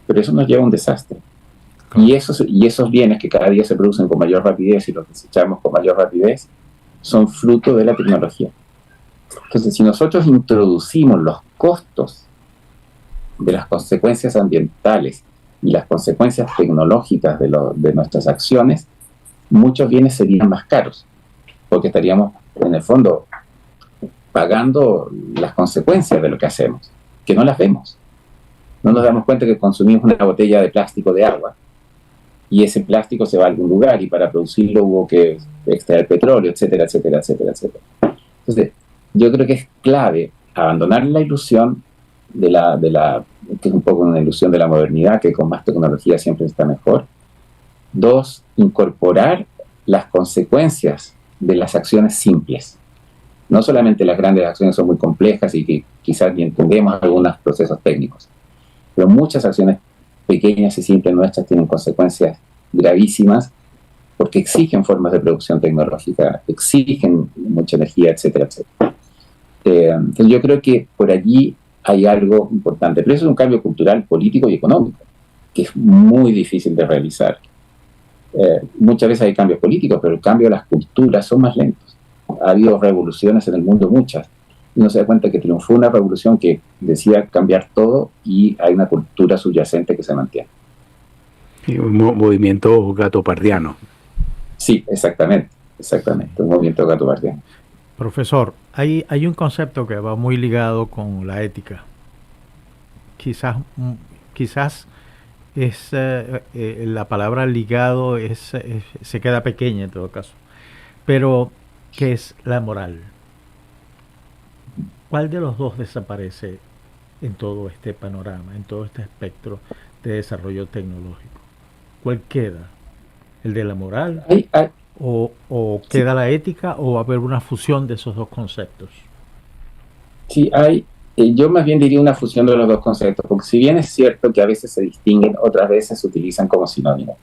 Pero eso nos lleva a un desastre. Y esos bienes que cada día se producen con mayor rapidez y los desechamos con mayor rapidez son fruto de la tecnología. Entonces, si nosotros introducimos los costos de las consecuencias ambientales y las consecuencias tecnológicas de nuestras acciones, muchos bienes serían más caros, porque estaríamos, en el fondo, pagando las consecuencias de lo que hacemos, que no las vemos. No nos damos cuenta que consumimos una botella de plástico de agua, y ese plástico se va a algún lugar, y para producirlo hubo que extraer petróleo, etcétera, etcétera, etcétera, etcétera. Entonces, yo creo que es clave abandonar la ilusión que es un poco una ilusión de la modernidad, que con más tecnología siempre está mejor. Dos, incorporar las consecuencias de las acciones simples. No solamente las grandes acciones son muy complejas y que quizás ni entendemos algunos procesos técnicos, pero muchas acciones pequeñas y simples nuestras tienen consecuencias gravísimas porque exigen formas de producción tecnológica, exigen mucha energía, etcétera, etcétera. Entonces yo creo que por allí hay algo importante, pero eso es un cambio cultural, político y económico, que es muy difícil de realizar. Muchas veces hay cambios políticos, pero el cambio de las culturas son más lentos. Ha habido revoluciones en el mundo, muchas, y uno se da cuenta que triunfó una revolución que decía cambiar todo y hay una cultura subyacente que se mantiene. Y un movimiento gatopardiano. Sí, exactamente, un movimiento gatopardiano. Profesor, hay un concepto que va muy ligado con la ética. Quizás es la palabra ligado se queda pequeña en todo caso, pero ¿qué es la moral? ¿Cuál de los dos desaparece en todo este panorama, en todo este espectro de desarrollo tecnológico? ¿Cuál queda? ¿El de la moral? ¿O queda la ética o va a haber una fusión de esos dos conceptos? Sí, yo más bien diría una fusión de los dos conceptos, porque si bien es cierto que a veces se distinguen, otras veces se utilizan como sinónimos.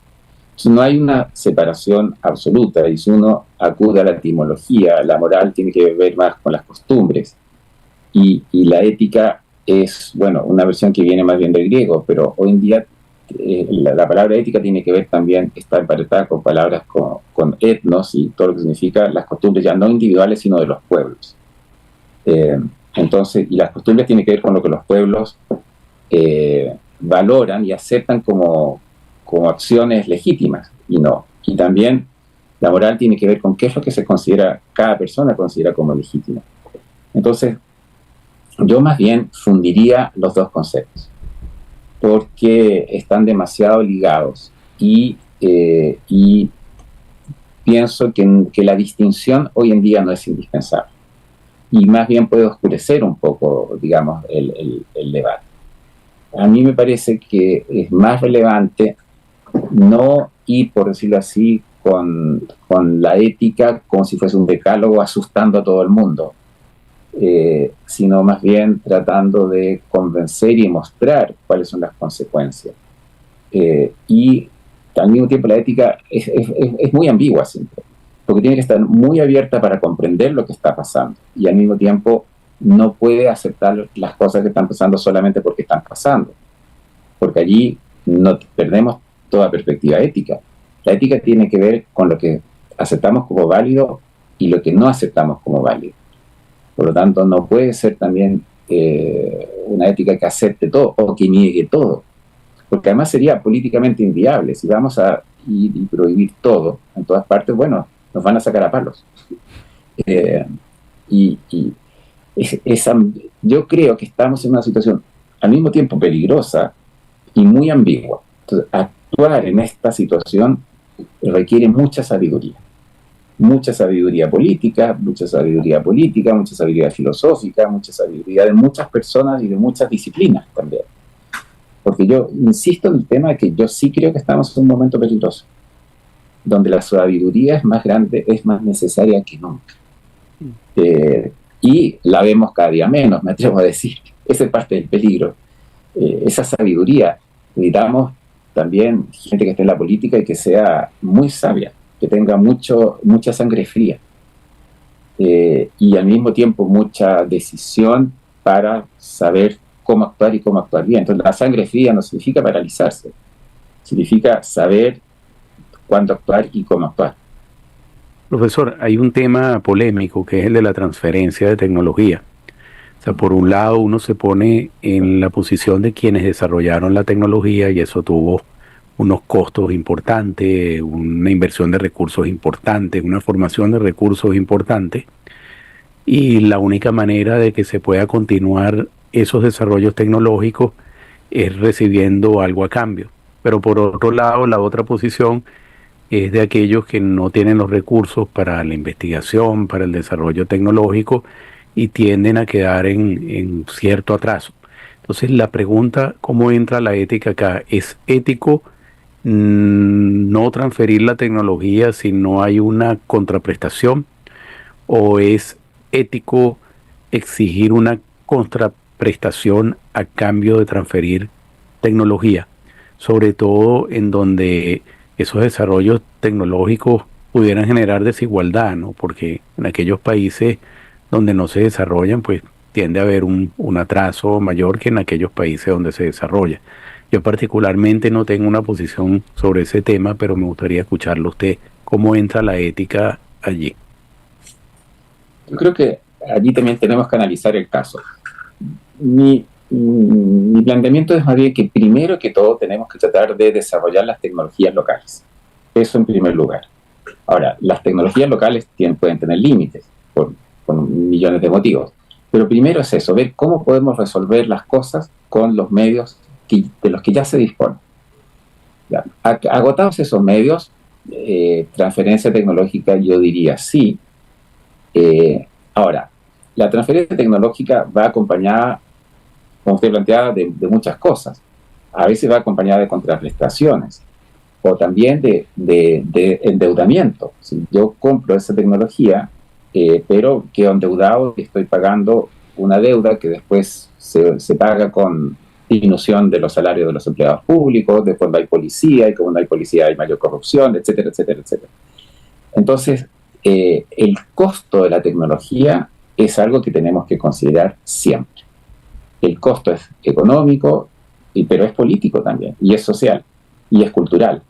Entonces, no hay una separación absoluta, y si uno acude a la etimología, la moral tiene que ver más con las costumbres, y la ética es, bueno, una versión que viene más bien del griego, pero hoy en día la palabra ética tiene que ver también, está emparentada con palabras con etnos y todo lo que significa las costumbres ya no individuales, sino de los pueblos. Entonces, y las costumbres tienen que ver con lo que los pueblos valoran y aceptan como acciones legítimas, y no. Y también la moral tiene que ver con qué es lo que cada persona considera como legítimo. Entonces, yo más bien fundiría los dos conceptos, porque están demasiado ligados, y pienso que la distinción hoy en día no es indispensable, y más bien puede oscurecer un poco, digamos, el debate. A mí me parece que es más relevante no ir, por decirlo así, con la ética como si fuese un decálogo asustando a todo el mundo, sino más bien tratando de convencer y mostrar cuáles son las consecuencias. Y al mismo tiempo la ética es muy ambigua siempre. porque tiene que estar muy abierta para comprender lo que está pasando y al mismo tiempo no puede aceptar las cosas que están pasando solamente porque están pasando, porque allí no perdemos toda perspectiva ética. La ética tiene que ver con lo que aceptamos como válido y lo que no aceptamos como válido. Por lo tanto, no puede ser también una ética que acepte todo o que niegue todo, porque además sería políticamente inviable. Si vamos a ir y prohibir todo en todas partes, bueno, nos van a sacar a palos. Yo creo que estamos en una situación al mismo tiempo peligrosa y muy ambigua. Entonces, actuar en esta situación requiere mucha sabiduría política, mucha sabiduría filosófica, mucha sabiduría de muchas personas y de muchas disciplinas también. Porque yo insisto en el tema de que yo sí creo que estamos en un momento peligroso, donde la sabiduría es más grande, es más necesaria que nunca. Y la vemos cada día menos, me atrevo a decir. Esa es parte del peligro. Esa sabiduría, necesitamos también gente que esté en la política y que sea muy sabia, que tenga mucha sangre fría y al mismo tiempo mucha decisión para saber cómo actuar y cómo actuar bien. Entonces, la sangre fría no significa paralizarse, significa saber cuándo actuar y cómo actuar. Profesor, hay un tema polémico que es el de la transferencia de tecnología. O sea, por un lado uno se pone en la posición de quienes desarrollaron la tecnología y eso tuvo unos costos importantes, una inversión de recursos importantes, una formación de recursos importantes, y la única manera de que se pueda continuar esos desarrollos tecnológicos es recibiendo algo a cambio. Pero por otro lado, la otra posición es de aquellos que no tienen los recursos para la investigación, para el desarrollo tecnológico y tienden a quedar en cierto atraso. Entonces la pregunta, ¿cómo entra la ética acá? ¿Es ético no transferir la tecnología si no hay una contraprestación? ¿O es ético exigir una contraprestación a cambio de transferir tecnología? Sobre todo en donde esos desarrollos tecnológicos pudieran generar desigualdad, ¿no? Porque en aquellos países donde no se desarrollan, pues tiende a haber un atraso mayor que en aquellos países donde se desarrolla. Yo particularmente no tengo una posición sobre ese tema, pero me gustaría escucharlo usted. ¿Cómo entra la ética allí? Yo creo que allí también tenemos que analizar el caso. Mi planteamiento es más bien que primero que todo tenemos que tratar de desarrollar las tecnologías locales. Eso en primer lugar. Ahora, las tecnologías locales pueden tener límites por millones de motivos. Pero primero es eso, ver cómo podemos resolver las cosas con los medios de los que ya se disponen. Ya, agotados esos medios, transferencia tecnológica yo diría sí. Ahora, la transferencia tecnológica va acompañada, como usted planteaba, de muchas cosas. A veces va acompañada de contraprestaciones o también de endeudamiento. Si yo compro esa tecnología, pero quedo endeudado y estoy pagando una deuda que después se paga con disminución de los salarios de los empleados públicos, después no hay policía, y como no hay policía hay mayor corrupción, etcétera, etcétera, etcétera. Entonces, el costo de la tecnología es algo que tenemos que considerar siempre. El costo es económico, pero es político también, y es social, y es cultural.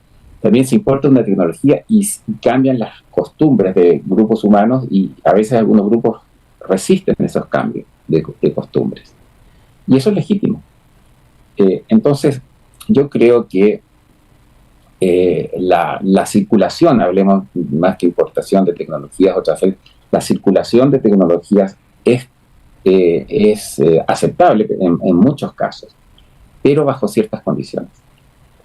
También se importa una tecnología y cambian las costumbres de grupos humanos y a veces algunos grupos resisten esos cambios de costumbres. Y eso es legítimo. Entonces, yo creo que la circulación, hablemos más que importación de tecnologías, la circulación de tecnologías es aceptable en muchos casos, pero bajo ciertas condiciones.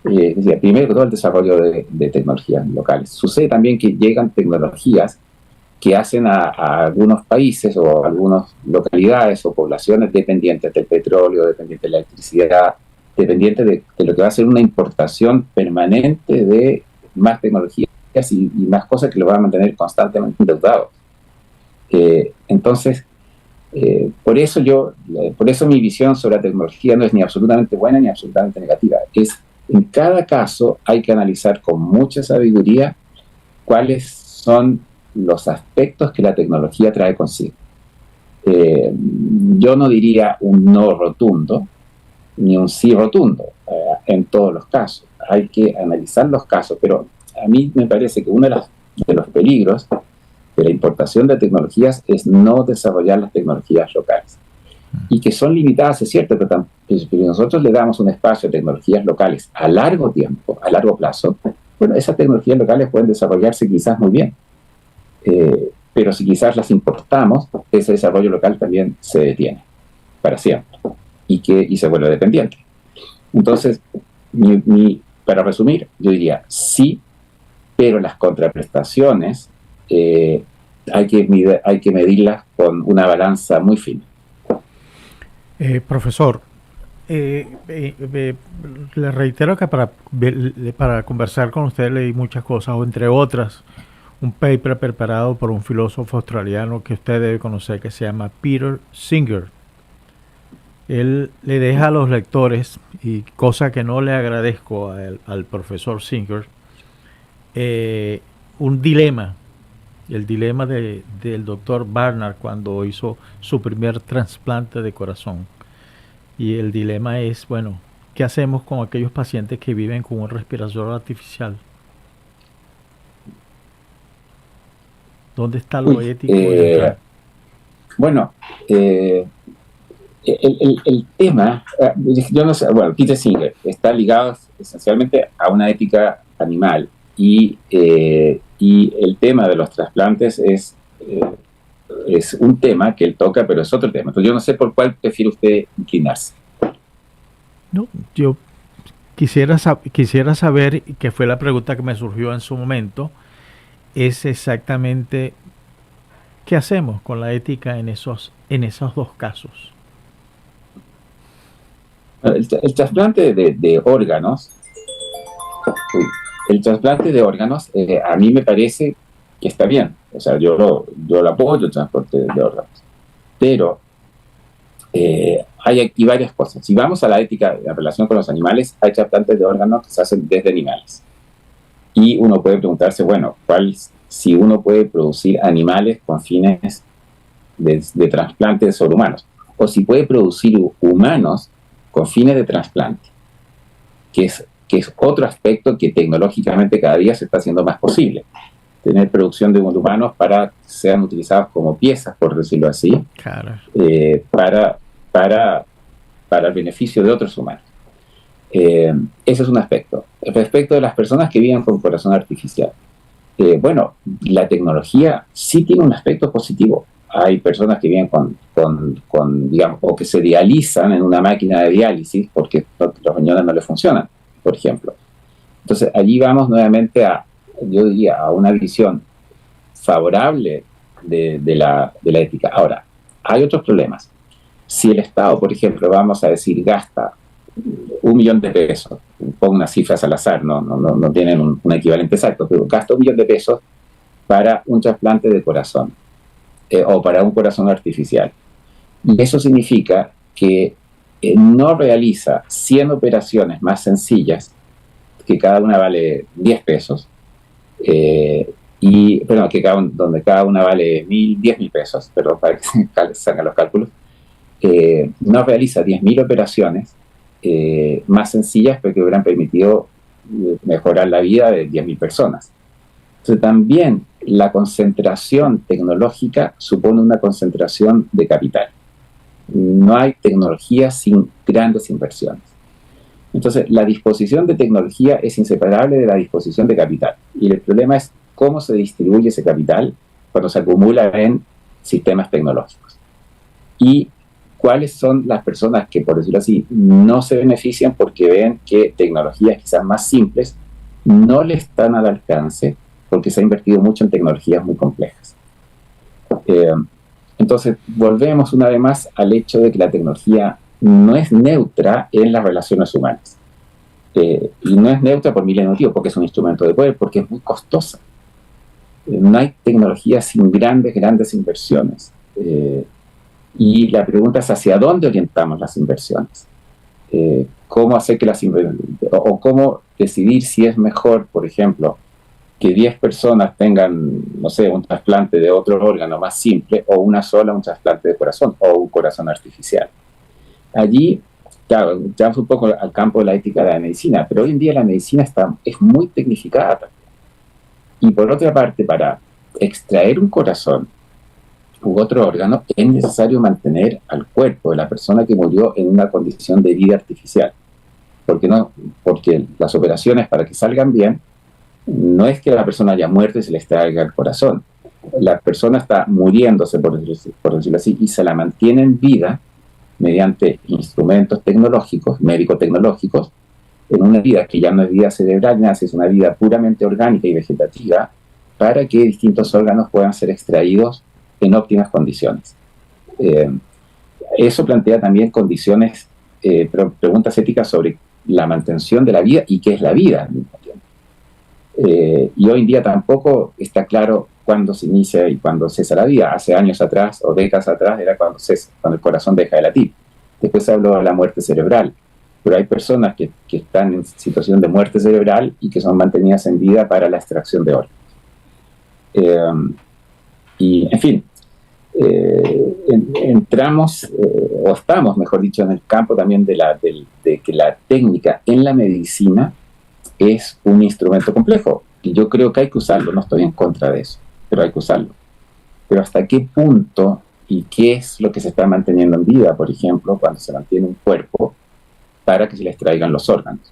Primero que todo, el desarrollo de tecnologías locales. Sucede también que llegan tecnologías que hacen a algunos países o algunas localidades o poblaciones dependientes del petróleo, dependientes de la electricidad, dependientes de lo que va a ser una importación permanente de más tecnologías y más cosas que lo van a mantener constantemente endeudados. Entonces, por eso mi visión sobre la tecnología no es ni absolutamente buena ni absolutamente negativa. En cada caso hay que analizar con mucha sabiduría cuáles son los aspectos que la tecnología trae consigo. Yo no diría un no rotundo, ni un sí rotundo en todos los casos. Hay que analizar los casos, pero a mí me parece que uno de los peligros de la importación de tecnologías es no desarrollar las tecnologías locales. Y que son limitadas, es cierto, pero nosotros le damos un espacio a tecnologías locales a largo tiempo, a largo plazo. Bueno, esas tecnologías locales pueden desarrollarse quizás muy bien, pero si quizás las importamos, ese desarrollo local también se detiene para siempre y se vuelve dependiente. Entonces, para resumir, yo diría sí, pero las contraprestaciones hay que medirlas con una balanza muy fina. Profesor, le reitero que para conversar con usted leí muchas cosas, o entre otras, un paper preparado por un filósofo australiano que usted debe conocer, que se llama Peter Singer. Él le deja a los lectores, y cosa que no le agradezco al profesor Singer, un dilema, el dilema del doctor Barnard cuando hizo su primer trasplante de corazón. Y el dilema es, bueno, ¿qué hacemos con aquellos pacientes que viven con un respirador artificial? ¿Dónde está lo ético? Bueno, el tema, yo no sé, bueno, Peter Singer está ligado esencialmente a una ética animal y el tema de los trasplantes es un tema que él toca, pero es otro tema. Entonces yo no sé por cuál prefiere usted inclinarse. No, yo quisiera saber, que fue la pregunta que me surgió en su momento, es exactamente qué hacemos con la ética en esos dos casos. El trasplante de órganos, a mí me parece que está bien. O sea, yo lo apoyo, el transporte de órganos. Pero hay aquí varias cosas. Si vamos a la ética en relación con los animales, hay trasplantes de órganos que se hacen desde animales. Y uno puede preguntarse, bueno, si uno puede producir animales con fines de trasplante sobre humanos, o si puede producir humanos con fines de trasplante, que es otro aspecto que tecnológicamente cada día se está haciendo más posible. Tener producción de humanos para que sean utilizados como piezas, por decirlo así, claro. para el beneficio de otros humanos. Ese es un aspecto. Respecto de las personas que viven con corazón artificial, bueno, la tecnología sí tiene un aspecto positivo. Hay personas que viven con digamos, o que se dializan en una máquina de diálisis porque los riñones no les funcionan, por ejemplo. Entonces, allí vamos nuevamente yo diría, a una visión favorable de la ética. Ahora, hay otros problemas. Si el Estado, por ejemplo, vamos a decir, gasta $1 millón, pongo unas cifras al azar, no tienen un equivalente exacto, pero gasta $1 millón para un trasplante de corazón o para un corazón artificial. Y eso significa que no realiza 100 operaciones más sencillas, que cada una vale $10, donde cada una vale $10.000, perdón, para que se hagan los cálculos, no realiza 10.000 operaciones más sencillas, pero que hubieran permitido mejorar la vida de 10.000 personas. Entonces también la concentración tecnológica supone una concentración de capital. No hay tecnología sin grandes inversiones. Entonces la disposición de tecnología es inseparable de la disposición de capital. Y el problema es cómo se distribuye ese capital cuando se acumula en sistemas tecnológicos. Y cuáles son las personas que, por decirlo así, no se benefician porque ven que tecnologías quizás más simples no le están al alcance porque se ha invertido mucho en tecnologías muy complejas. Entonces, volvemos una vez más al hecho de que la tecnología no es neutra en las relaciones humanas. Y no es neutra por miles de motivos, porque es un instrumento de poder, porque es muy costosa. No hay tecnología sin grandes inversiones. Y la pregunta es hacia dónde orientamos las inversiones. ¿Cómo hacer que o cómo decidir si es mejor, por ejemplo, que 10 personas tengan, no sé, un trasplante de otro órgano más simple, o una sola un trasplante de corazón, o un corazón artificial. Allí, claro, ya un poco al campo de la ética de la medicina, pero hoy en día la medicina es muy tecnificada también. Y por otra parte, para extraer un corazón u otro órgano, es necesario mantener al cuerpo de la persona que murió en una condición de vida artificial. Porque las operaciones, para que salgan bien, no es que la persona haya muerto y se le extraiga el corazón. La persona está muriéndose, por decirlo así, y se la mantiene en vida mediante instrumentos tecnológicos, médico-tecnológicos, en una vida que ya no es vida cerebral, es una vida puramente orgánica y vegetativa, para que distintos órganos puedan ser extraídos en óptimas condiciones. Eso plantea también condiciones, preguntas éticas sobre la mantención de la vida y qué es la vida al mismo tiempo. Y hoy en día tampoco está claro cuándo se inicia y cuándo cesa la vida. Hace años atrás o décadas atrás era cuando el corazón deja de latir. Después se habló de la muerte cerebral, pero hay personas que están en situación de muerte cerebral y que son mantenidas en vida para la extracción de órganos. Y, en fin, entramos, o estamos, mejor dicho, en el campo también de que la técnica en la medicina es un instrumento complejo, y yo creo que hay que usarlo, no estoy en contra de eso, pero hay que usarlo. Pero ¿hasta qué punto y qué es lo que se está manteniendo en vida, por ejemplo, cuando se mantiene un cuerpo para que se le extraigan los órganos?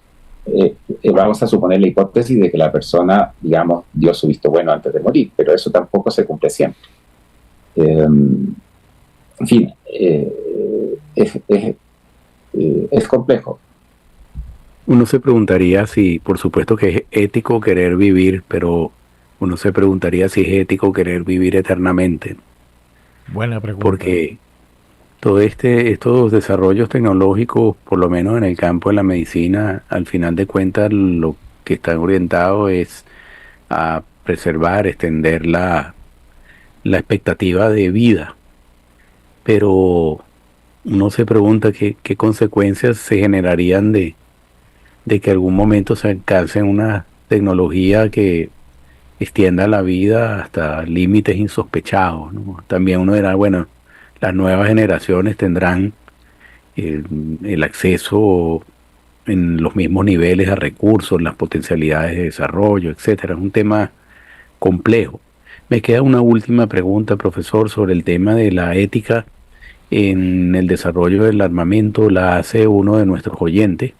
Vamos a suponer la hipótesis de que la persona, digamos, dio su visto bueno antes de morir, pero eso tampoco se cumple siempre. En fin, es complejo. Uno se preguntaría si, por supuesto que es ético querer vivir, pero uno se preguntaría si es ético querer vivir eternamente. Buena pregunta. Porque estos desarrollos tecnológicos, por lo menos en el campo de la medicina, al final de cuentas lo que están orientados es a preservar, extender la expectativa de vida. Pero uno se pregunta qué consecuencias se generarían de que algún momento se alcance una tecnología que extienda la vida hasta límites insospechados, ¿no? También uno dirá, bueno, las nuevas generaciones tendrán el acceso en los mismos niveles a recursos, las potencialidades de desarrollo, etcétera. Es un tema complejo. Me queda una última pregunta, profesor, sobre el tema de la ética en el desarrollo del armamento. La hace uno de nuestros oyentes.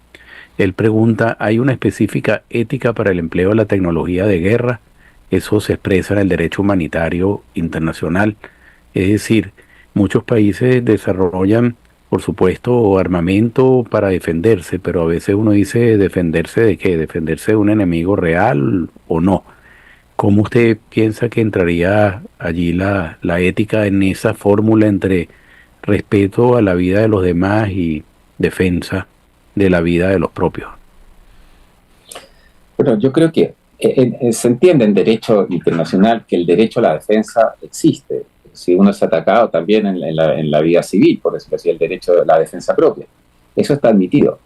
Él pregunta, ¿hay una específica ética para el empleo de la tecnología de guerra? Eso se expresa en el derecho humanitario internacional. Es decir, muchos países desarrollan, por supuesto, armamento para defenderse, pero a veces uno dice, ¿defenderse de qué? ¿Defenderse de un enemigo real o no? ¿Cómo usted piensa que entraría allí la ética en esa fórmula entre respeto a la vida de los demás y defensa de la vida de los propios? Bueno, yo creo que se entiende en derecho internacional que el derecho a la defensa existe. Si uno es atacado también en la vida civil, por decirlo así, el derecho a la defensa propia. Eso está admitido.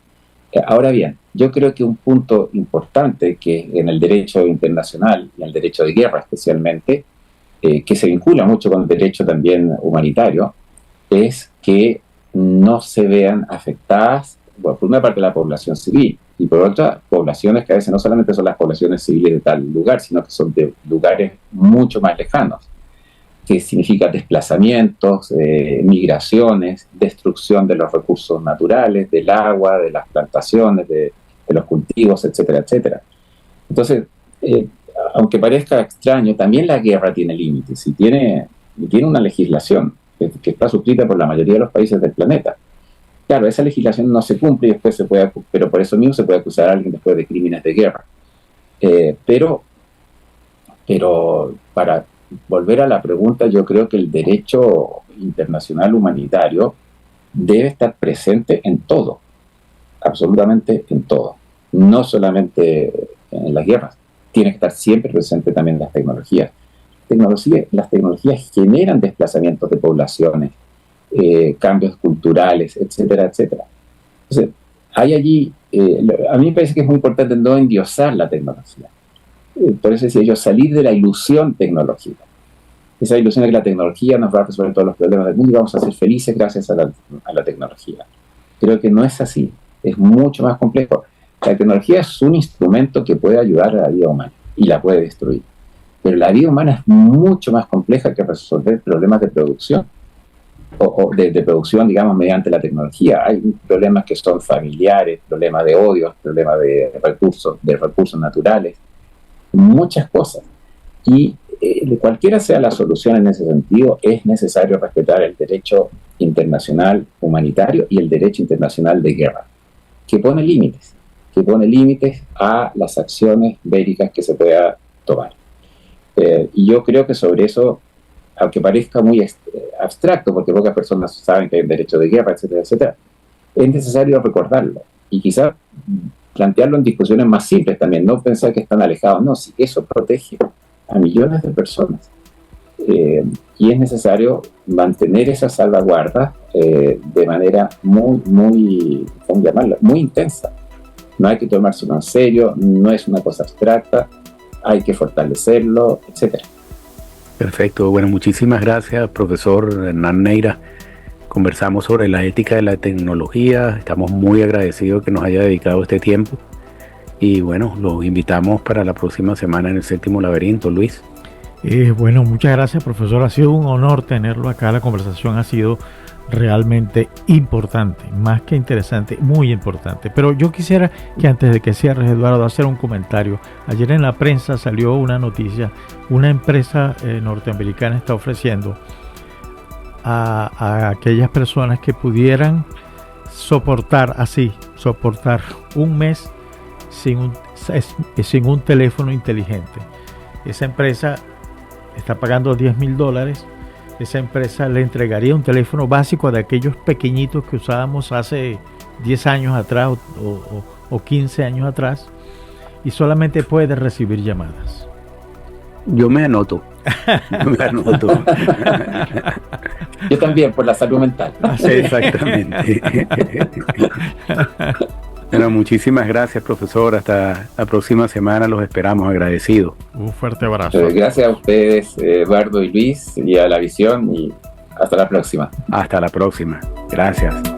Ahora bien, yo creo que un punto importante que en el derecho internacional y en el derecho de guerra especialmente, que se vincula mucho con el derecho también humanitario, es que no se vean afectadas, bueno, por una parte la población civil y por otra poblaciones que a veces no solamente son las poblaciones civiles de tal lugar, sino que son de lugares mucho más lejanos, que significa desplazamientos, migraciones, destrucción de los recursos naturales, del agua, de las plantaciones, de los cultivos, etcétera, etcétera. Entonces, aunque parezca extraño, también la guerra tiene límites y tiene una legislación que está suscrita por la mayoría de los países del planeta. Claro, esa legislación no se cumple y después pero por eso mismo se puede acusar a alguien después de crímenes de guerra. Pero para volver a la pregunta, yo creo que el derecho internacional humanitario debe estar presente en todo, absolutamente en todo, no solamente en las guerras, tiene que estar siempre presente también en las tecnologías. Las tecnologías generan desplazamientos de poblaciones, cambios culturales, etcétera, etcétera. Entonces, hay allí, a mí me parece que es muy importante no endiosar la tecnología. por eso decía yo, salir de la ilusión tecnológica. Esa ilusión de que la tecnología nos va a resolver todos los problemas del mundo y vamos a ser felices gracias a la tecnología. Creo que no es así, es mucho más complejo. La tecnología es un instrumento que puede ayudar a la vida humana y la puede destruir. Pero la vida humana es mucho más compleja que resolver problemas de producción o de producción, digamos, mediante la tecnología. Hay problemas que son familiares, problemas de odio, problemas de recursos naturales, muchas cosas. Y cualquiera sea la solución en ese sentido, es necesario respetar el derecho internacional humanitario y el derecho internacional de guerra, que pone límites a las acciones bélicas que se pueda tomar. Y yo creo que sobre eso, aunque parezca muy abstracto, porque pocas personas saben que hay un derecho de guerra, etcétera, etcétera, es necesario recordarlo y quizás plantearlo en discusiones más simples también, no pensar que están alejados, no, si eso protege a millones de personas. Y es necesario mantener esa salvaguarda de manera muy, ¿cómo llamarlo?, muy intensa. No hay que tomárselo en serio, no es una cosa abstracta, hay que fortalecerlo, etcétera. Perfecto, bueno, muchísimas gracias, profesor Hernán Neira. Conversamos sobre la ética de la tecnología, estamos muy agradecidos que nos haya dedicado este tiempo y bueno, los invitamos para la próxima semana en el Séptimo Laberinto, Luis. Bueno, muchas gracias, profesor, ha sido un honor tenerlo acá, la conversación ha sido realmente importante, más que interesante, muy importante. Pero yo quisiera que antes de que cierres, Eduardo, hacer un comentario. Ayer en la prensa salió una noticia, una empresa norteamericana está ofreciendo a aquellas personas que pudieran soportar un mes sin un teléfono inteligente. Esa empresa está pagando $10,000. Esa empresa le entregaría un teléfono básico de aquellos pequeñitos que usábamos hace 10 años atrás o 15 años atrás y solamente puede recibir llamadas. Yo me anoto. Yo también, por la salud mental. Exactamente. Bueno, muchísimas gracias, profesor. Hasta la próxima semana, los esperamos, agradecidos. Un fuerte abrazo. Gracias a ustedes, Eduardo y Luis, y a La Visión, y hasta la próxima. Hasta la próxima. Gracias.